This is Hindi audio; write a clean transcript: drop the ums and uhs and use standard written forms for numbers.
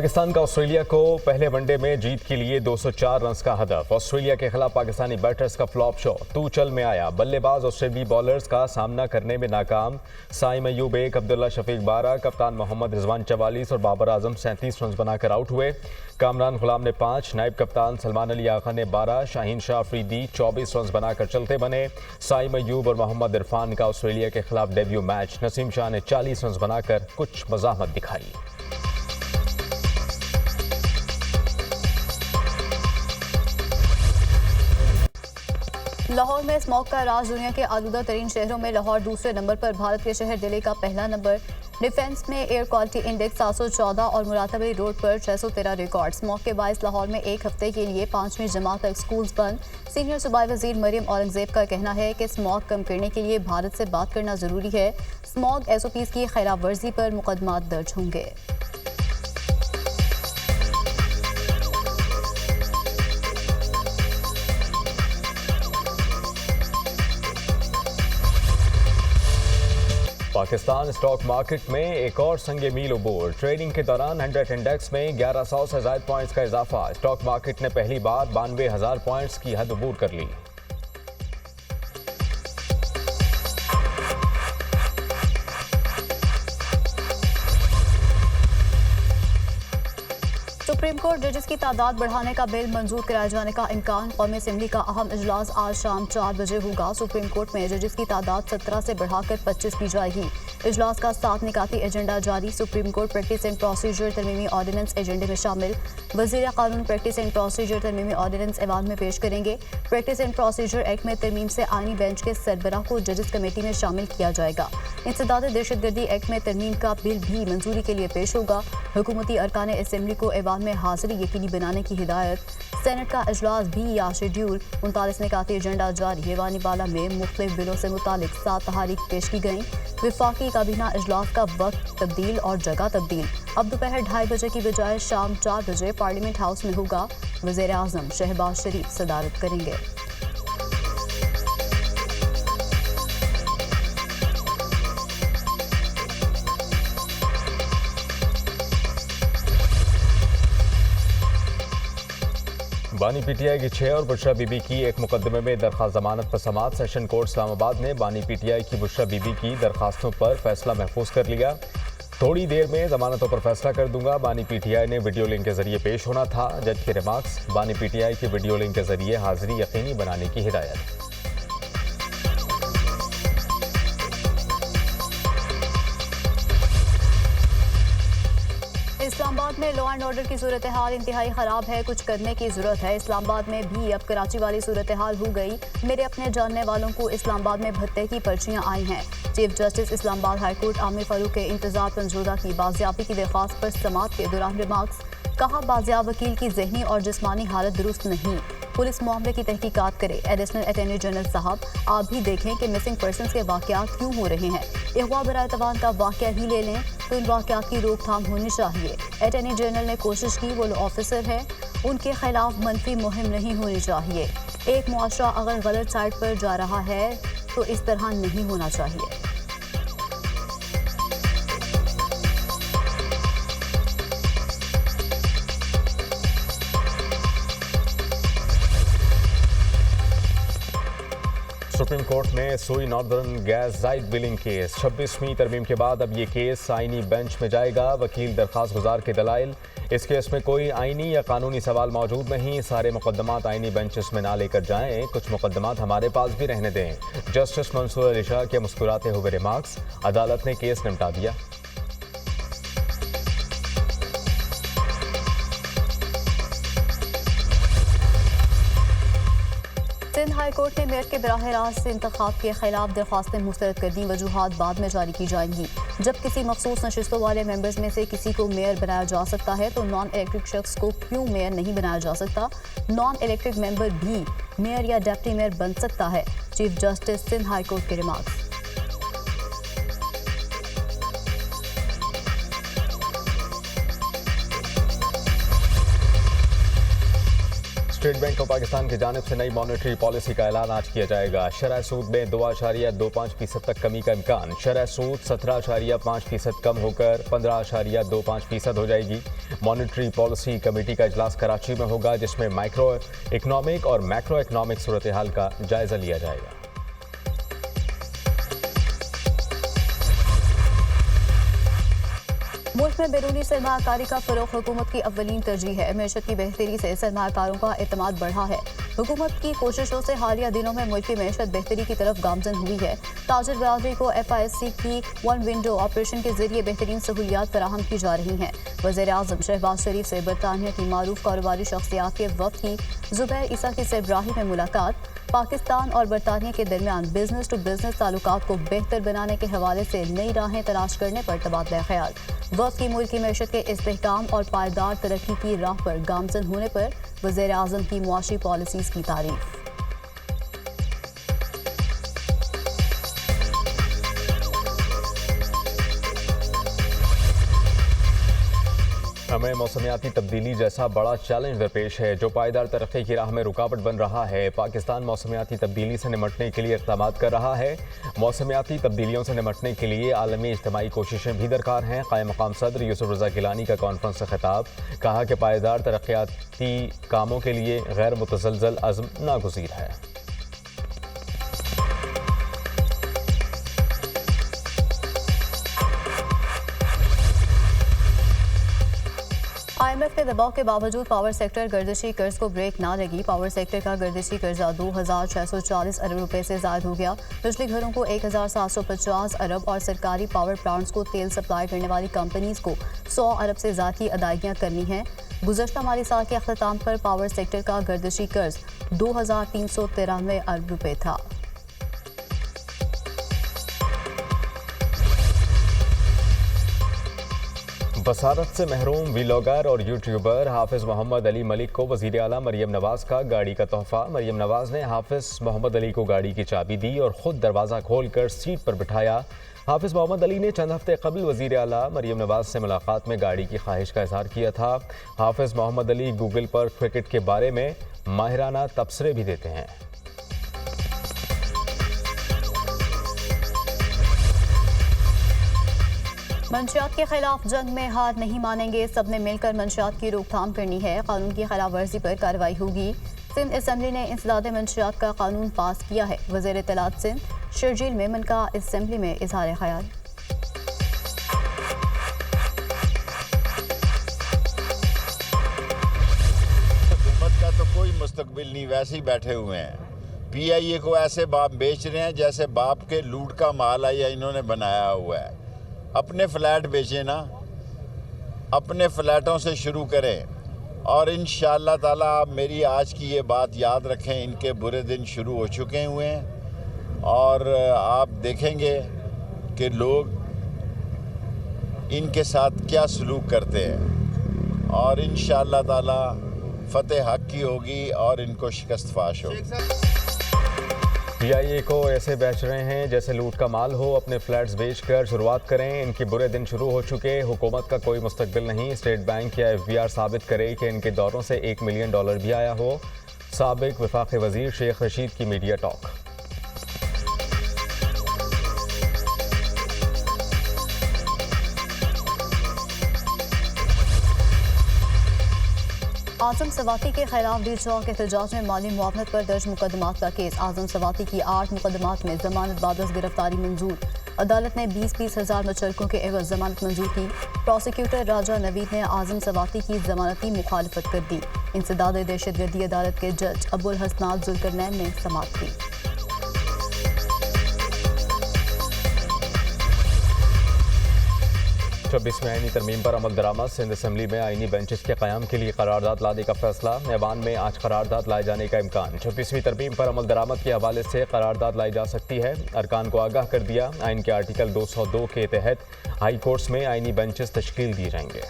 पाकिस्तान का ऑस्ट्रेलिया को पहले वनडे में जीत के लिए 204 रन का हदफ। ऑस्ट्रेलिया के खिलाफ पाकिस्तानी बैटर्स का फ्लॉप शो तू चल में आया। बल्लेबाज ऑस्ट्रेलियाई बॉलर्स का सामना करने में नाकाम। साइम अयूब 1, अब्दुल्ला शफीक 12, कप्तान मोहम्मद रिजवान 44 और बाबर आजम 37 रन बनाकर आउट हुए। कामरान गुलाम ने 5, नायब कप्तान सलमान अली आगा ने 12, शाहीन शाह अफरीदी 24 रन बनाकर चलते बने। साइम अयूब और मोहम्मद इरफान का ऑस्ट्रेलिया के खिलाफ डेब्यू मैच। नसीम शाह ने 40 रन बनाकर कुछ मज़ाहमत दिखाई। लाहौर में स्मॉग का राज। दुनिया के आलूदा तरीन शहरों में लाहौर दूसरे नंबर पर, भारत के शहर दिल्ली का पहला नंबर। डिफेंस में एयर क्वालिटी इंडेक्स 714 और मुरातबली रोड पर 613 रिकॉर्ड। स्मॉग के बायस लाहौर में एक हफ्ते के लिए 5वीं जमात तक स्कूल्स बंद। सीनियर सूबाई वजीर मरियम औरंगजेब का कहना है कि स्मॉग कम करने के लिए भारत से बात करना जरूरी है। स्मॉग SOPs की खिलाफ वर्जी पर मुकदमात दर्ज होंगे। पाकिस्तान स्टॉक मार्केट में एक और संगे मील अबूर। ट्रेडिंग के दौरान 100 इंडेक्स में 1100 से ज्यादा पॉइंट्स का इजाफा। स्टॉक मार्केट ने पहली बार 92,000 पॉइंट्स की हद अबूर कर ली। सुप्रीम कोर्ट जजेस की तादाद बढ़ाने का बिल मंजूर कराए जाने का इम्कान। कौमी असेंबली का अहम इजलास आज शाम 4 बजे होगा। सुप्रीम कोर्ट में जजेस की तादाद 17 से बढ़ाकर 25 की जाएगी। इजलास का 7 निकाती एजेंडा जारी। Supreme court practice and procedure तरमीमी ऑर्डिनेंस एजेंडे में शामिल। वजीर कानून प्रैक्टिस एंड प्रोसीजर तरमीमी ऑर्डिनेंस ऐवान में पेश करेंगे। प्रैक्टिस एंड प्रोसीजर एक्ट में तरमीम से आईनी बेंच के सरबराह को जजेस कमेटी में शामिल किया जाएगा। इंसदाद दहशतगर्दी एक्ट में तरमीम का बिल भी मंजूरी के लिए पेश होगा। हुकूमती अरकान असेंबली को ऐवान में हाजिरी यकीनी बनाने की हिदायत। सेनेट का इजलास भी या शेड्यूल 39 निकाती एजेंडा जारी। ऐवानी बाला में मुख्तलिफ बिलों से मुतालिक 7 तहारीक पेश की गई। विफाकी काबीना इजलास का वक्त तब्दील और जगह तब्दील। अब दोपहर 2:30 बजे की बजाय शाम 4 बजे पार्लियामेंट हाउस में होगा। वज़ीर आज़म शहबाज शरीफ सदारत करेंगे। बानी PTI की 6 और बुशरा बीबी की एक मुकदमे में दरखास्त जमानत पर समाअत। सेशन कोर्ट इस्लामाबाद ने बानी PTI की बुशरा बीबी की दरखास्तों पर फैसला महफूज कर लिया। थोड़ी देर में जमानतों पर फैसला कर दूंगा। बानी PTI ने वीडियो लिंक के जरिए पेश होना था। जज के रिमार्क्स। बानी PTI की वीडियो लिंक के जरिए हाजिरी यकीनी बनाने की हिदायत। इस्लामाबाद में लॉ एंड ऑर्डर की सूरत हाल इंतहाई ख़राब है। कुछ करने की ज़रूरत है। इस्लामाबाद में भी अब कराची वाली सूरत हाल हो गई। मेरे अपने जानने वालों को इस्लामाबाद में भत्ते की पर्चियाँ आई हैं। Chief justice Islamabad high court Aamir Farooq के इंतजार पंजोदा की बाजियाबी की दरख्वास्त पर समाअत के दौरान रिमार्क्स। कहा, बाजियाब वकील की जहनी और जिस्मानी हालत दुरुस्त नहीं। पुलिस मामले की तहकीकात करे। एडिशनल अटॉर्नी जनरल साहब, आप भी देखें कि मिसिंग पर्सनस के वाक़यात क्यों हो रहे हैं। अगवा बराए तवान का वाक़या ही ले लें तो इन वाक़यात की रोकथाम होनी चाहिए। अटॉर्नी जनरल ने कोशिश की, वो ऑफिसर है, उनके खिलाफ मनफी मुहिम नहीं होनी चाहिए। एक मुआशरा अगर गलत साइड पर जा रहा है तो इस तरह नहीं होना चाहिए। सुप्रीम कोर्ट में सोई नॉर्दर्न गैस जायद बिलिंग केस। 26वीं तरमीम के बाद अब ये केस आईनी बेंच में जाएगा। वकील दरखास्त गुजार के दलाइल। इस केस में कोई आईनी या कानूनी सवाल मौजूद नहीं। सारे मुकदमात आईनी बेंचेस में ना लेकर जाएं। कुछ मुकदमात हमारे पास भी रहने दें। जस्टिस मंसूर अली शाह के मुस्कुराते हुए रिमार्क्स। अदालत ने केस निपटा दिया। सिंध हाई कोर्ट ने मेयर के बराह रास्त इंतखाब के खिलाफ दरख्वास्तें मुस्तरद कर दी। वजूहात बाद में जारी की जाएंगी। जब किसी मखसूस नशिस्तों वाले मेंबर्स में से किसी को मेयर बनाया जा सकता है तो नॉन इलेक्ट्रिक शख्स को क्यों मेयर नहीं बनाया जा सकता। नॉन इलेक्ट्रिक मेंबर भी मेयर या डिप्टी मेयर बन सकता है। Chief justice Sindh high court के remarks. State bank of Pakistan की जानिब से नई मॉनेटरी पॉलिसी का ऐलान आज किया जाएगा। शरह सूद में 2.25% तक कमी का इम्कान। शरह सूद 17.5% कम होकर 15.25% हो जाएगी। मॉनेटरी पॉलिसी कमेटी का इजलास कराची में होगा, जिसमें माइक्रो इकनॉमिक और मैक्रो इकनॉमिक सूरत हाल का जायजा लिया जाएगा। मुल्क में बैरूनी सरमाकारी का फरोग हुकूमत की अव्वलीन तरजीह है। मैशत की बेहतरी से सरमाकारों का एतमाद बढ़ा है। हुकूमत की कोशिशों से हालिया दिनों में मुल्क की मैशत बेहतरी की तरफ गामजन हुई है। ताजिर बरादरी को FISC की वन विंडो ऑपरेशन के जरिए बेहतरीन सहूलियात फराहम की जा रही हैं। वज़ीर आज़म शहबाज शरीफ से बरतानिया की मारूफ कारोबारी शख्सियात के वफ़द की ज़ुबैर ईसा की सरबराही में मुलाकात। पाकिस्तान और बरतानिया के दरमियान बिजनेस टू बिजनेस ताल्लुकात को बेहतर बनाने के हवाले से नई राहें तलाश करने पर तबादला ख्याल। वफ़द की मुल्क की मैशत के इस्तेहकाम और पायदार तरक्की की राह पर गामजन होने पर वज़ीर आज़म की मुआशी पॉलिसीज़ की तारीफ। हमें मौसमियाती तब्दीली जैसा बड़ा चैलेंज दरपेश है, जो पायदार तरक्की की राह में रुकावट बन रहा है। पाकिस्तान मौसमियाती तब्दीली से निमटने के लिए इक़दामात कर रहा है। मौसमियाती तब्दीलियों से निमटने के लिए आलमी इज्तिमाई कोशिशें भी दरकार हैं। क़ायम मक़ाम सदर यूसुफ रज़ा गिलानी का कॉन्फ्रेंस से खिताब। कहा कि पायदार तरक्याती कामों के लिए गैर मुतज़लज़ल अज़्म नागुज़ीर है। IMF के दबाव के बावजूद पावर सेक्टर गर्दिशी कर्ज को ब्रेक ना लगी। पावर सेक्टर का गर्दिशी कर्जा 2,640 अरब रुपए से ज़ायद हो गया। बिजली घरों को 1,750 अरब और सरकारी पावर प्लांट्स को तेल सप्लाई करने वाली कंपनीज को 100 अरब से ज़्यादा की अदायगियाँ करनी हैं। गुज़श्ता माली साल के अख्ताम पर पावर सेक्टर का गर्दिशी कर्ज 2,393 अरब रुपए था। बसारत से महरूम व्लॉगर और यूट्यूबर हाफिज मोहम्मद अली मलिक को वज़ीर आला मरियम नवाज़ का गाड़ी का तोहफा। मरियम नवाज़ ने हाफिज मोहम्मद अली को गाड़ी की चाबी दी और ख़ुद दरवाज़ा खोलकर सीट पर बिठाया। हाफिज मोहम्मद अली ने चंद हफ्ते कबल वज़ीर आला मरियम नवाज़ से मुलाकात में गाड़ी की ख्वाहिश का इज़हार किया था। हाफिज मोहम्मद अली गूगल पर क्रिकेट के बारे में माहिराना तबसरे भी देते हैं। मंशियात के खिलाफ जंग में हार नहीं मानेंगे। सबने मिलकर मंशियात की रोकथाम करनी है। कानून की खिलाफ वर्जी पर कार्रवाई होगी। सिंध असम्बली ने इंसदाद मंशियात का कानून पास किया है। वज़ीर इत्तलात सिंध शर्जील मेमन का असम्बली में इजहार ख्याल। हुकूमत का तो कोई मुस्तकबिल नहीं, वैसे ही बैठे हुए हैं। PIA को ऐसे बाप बेच रहे हैं जैसे बाप के लूट का माल है या इन्होंने बनाया हुआ है। अपने फ्लैट बेचें ना, अपने फ्लैटों से शुरू करें और इंशाअल्लाह ताला आप मेरी आज की ये बात याद रखें। इनके बुरे दिन शुरू हो चुके हुए हैं और आप देखेंगे कि लोग इनके साथ क्या सलूक करते हैं और इंशाअल्लाह ताला फतेह हक की होगी और इनको शिकस्त फाश होगी। PIA को ऐसे बेच रहे हैं जैसे लूट का माल हो। अपने फ्लैट्स बेचकर शुरुआत करें। इनके बुरे दिन शुरू हो चुके। हुकूमत का कोई मुस्तकबिल नहीं। स्टेट बैंक या FBR साबित करे कि इनके दौरों से $1 मिलियन भी आया हो। साबिक वफाकी वजीर शेख रशीद की मीडिया टॉक। आजम सवाती के खिलाफ डी चौक एहतजाज में माली मुआवनत पर दर्ज मुकदमात का केस। आजम सवाती की 8 मुकदमात में जमानत बादस गिरफ्तारी मंजूर। अदालत ने 20-20 हज़ार मुचलकों के एवज जमानत मंजूर की। प्रोसिक्यूटर राजा नवीद ने आजम सवाती की जमानती मुखालफत कर दी। इंसदाद दहशतगर्दी अदालत के जज अबुल हसनात जुल्करनैन ने समाअत की। 26 में आईनी तरमीम पर अमल दरामद। सिंध असम्बली में आईनी बेंचेस के क़याम के लिए करारदाद लाने का फैसला। ऐवान में आज करारदाद लाए जाने का इम्कान। 26वीं तरमीम पर अमल दरामद के हवाले से करारदाद लाई जा सकती है। अरकान को आगाह कर दिया। आइन के आर्टिकल 202 के तहत हाई कोर्ट्स में आईनी बेंचेस तश्कील दिए जाएंगे।